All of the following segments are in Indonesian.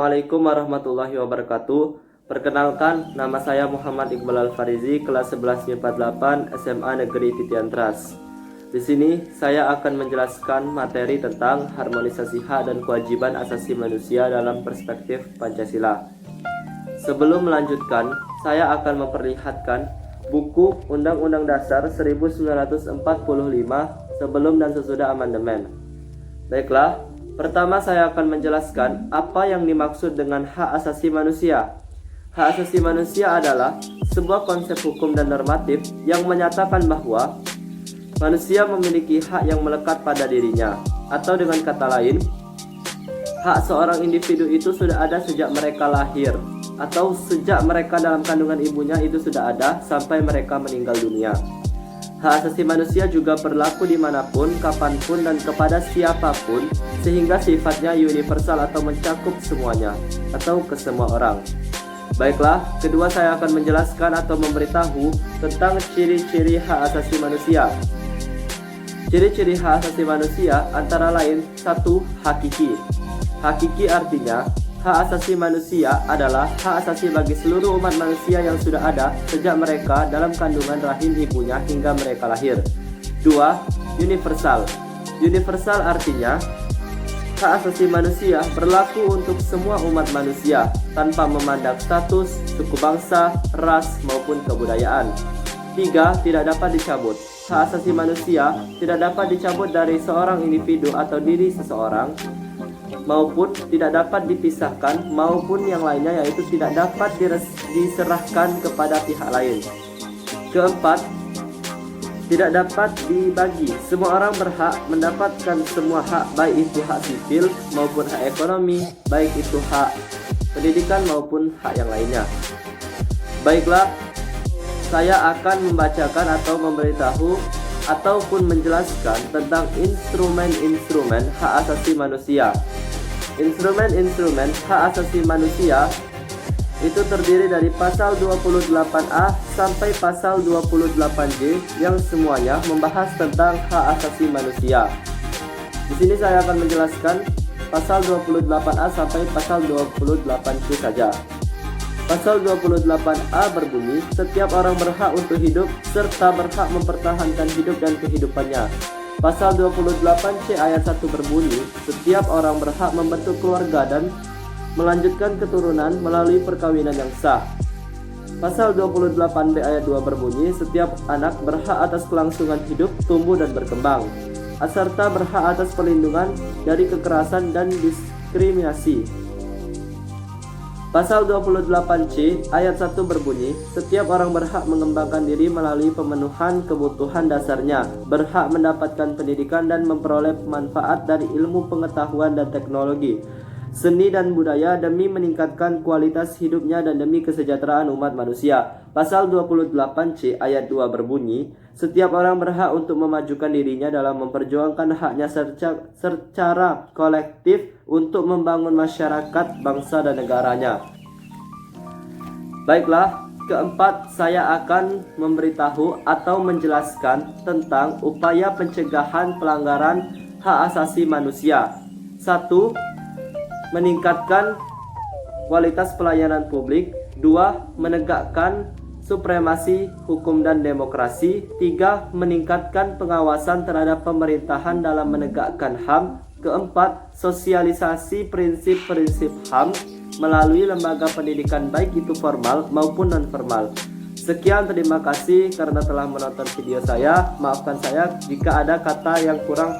Assalamualaikum warahmatullahi wabarakatuh. Perkenalkan, nama saya Muhammad Iqbal Al-Farizi, kelas 11 48 SMA Negeri Titian Trust. Di sini saya akan menjelaskan materi tentang harmonisasi hak dan kewajiban asasi manusia dalam perspektif Pancasila. Sebelum melanjutkan, saya akan memperlihatkan buku Undang-Undang Dasar 1945 sebelum dan sesudah amandemen. Baiklah, pertama saya akan menjelaskan apa yang dimaksud dengan hak asasi manusia. Hak asasi manusia adalah sebuah konsep hukum dan normatif yang menyatakan bahwa manusia memiliki hak yang melekat pada dirinya. Atau dengan kata lain, hak seorang individu itu sudah ada sejak mereka lahir, atau sejak mereka dalam kandungan ibunya itu sudah ada sampai mereka meninggal dunia. Hak asasi manusia juga berlaku dimanapun, kapanpun, dan kepada siapapun, sehingga sifatnya universal atau mencakup semuanya, atau ke semua orang. Baiklah, kedua saya akan menjelaskan atau memberitahu tentang ciri-ciri hak asasi manusia. Ciri-ciri hak asasi manusia antara lain: 1. Hakiki. Hakiki artinya hak asasi manusia adalah hak asasi bagi seluruh umat manusia yang sudah ada sejak mereka dalam kandungan rahim ibunya hingga mereka lahir. 2. Universal. Universal artinya hak asasi manusia berlaku untuk semua umat manusia tanpa memandang status, suku bangsa, ras, maupun kebudayaan. 3. Tidak dapat dicabut. Hak asasi manusia tidak dapat dicabut dari seorang individu atau diri seseorang, maupun tidak dapat dipisahkan, maupun yang lainnya, yaitu tidak dapat diserahkan kepada pihak lain. Keempat, tidak dapat dibagi. Semua orang berhak mendapatkan semua hak, baik itu hak sipil maupun hak ekonomi, baik itu hak pendidikan maupun hak yang lainnya. Baiklah, saya akan membacakan atau memberitahu ataupun menjelaskan tentang instrumen-instrumen hak asasi manusia. Instrumen-instrumen hak asasi manusia itu terdiri dari pasal 28A sampai pasal 28J yang semuanya membahas tentang hak asasi manusia. Di sini saya akan menjelaskan pasal 28A sampai pasal 28C saja. Pasal 28A berbunyi, setiap orang berhak untuk hidup serta berhak mempertahankan hidup dan kehidupannya. Pasal 28C ayat 1 berbunyi, setiap orang berhak membentuk keluarga dan melanjutkan keturunan melalui perkawinan yang sah. Pasal 28B ayat 2 berbunyi, setiap anak berhak atas kelangsungan hidup, tumbuh dan berkembang, serta berhak atas perlindungan dari kekerasan dan diskriminasi. Pasal 28C ayat 1 berbunyi, setiap orang berhak mengembangkan diri melalui pemenuhan kebutuhan dasarnya, berhak mendapatkan pendidikan dan memperoleh manfaat dari ilmu pengetahuan dan teknologi, seni dan budaya demi meningkatkan kualitas hidupnya dan demi kesejahteraan umat manusia. Pasal 28C ayat 2 berbunyi, setiap orang berhak untuk memajukan dirinya dalam memperjuangkan haknya secara kolektif untuk membangun masyarakat, bangsa, dan negaranya. Baiklah, keempat saya akan memberitahu atau menjelaskan tentang upaya pencegahan pelanggaran hak asasi manusia. 1. Meningkatkan kualitas pelayanan publik. 2. Menegakkan supremasi hukum dan demokrasi. 3. Meningkatkan pengawasan terhadap pemerintahan dalam menegakkan HAM. Keempat, sosialisasi prinsip-prinsip HAM melalui lembaga pendidikan baik itu formal maupun non-formal. Sekian, terima kasih karena telah menonton video saya. Maafkan saya jika ada kata yang kurang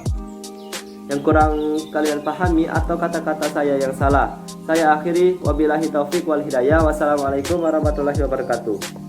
kalian pahami atau kata-kata saya yang salah. Saya akhiri, wabillahi taufik wal hidayah. Wassalamualaikum warahmatullahi wabarakatuh.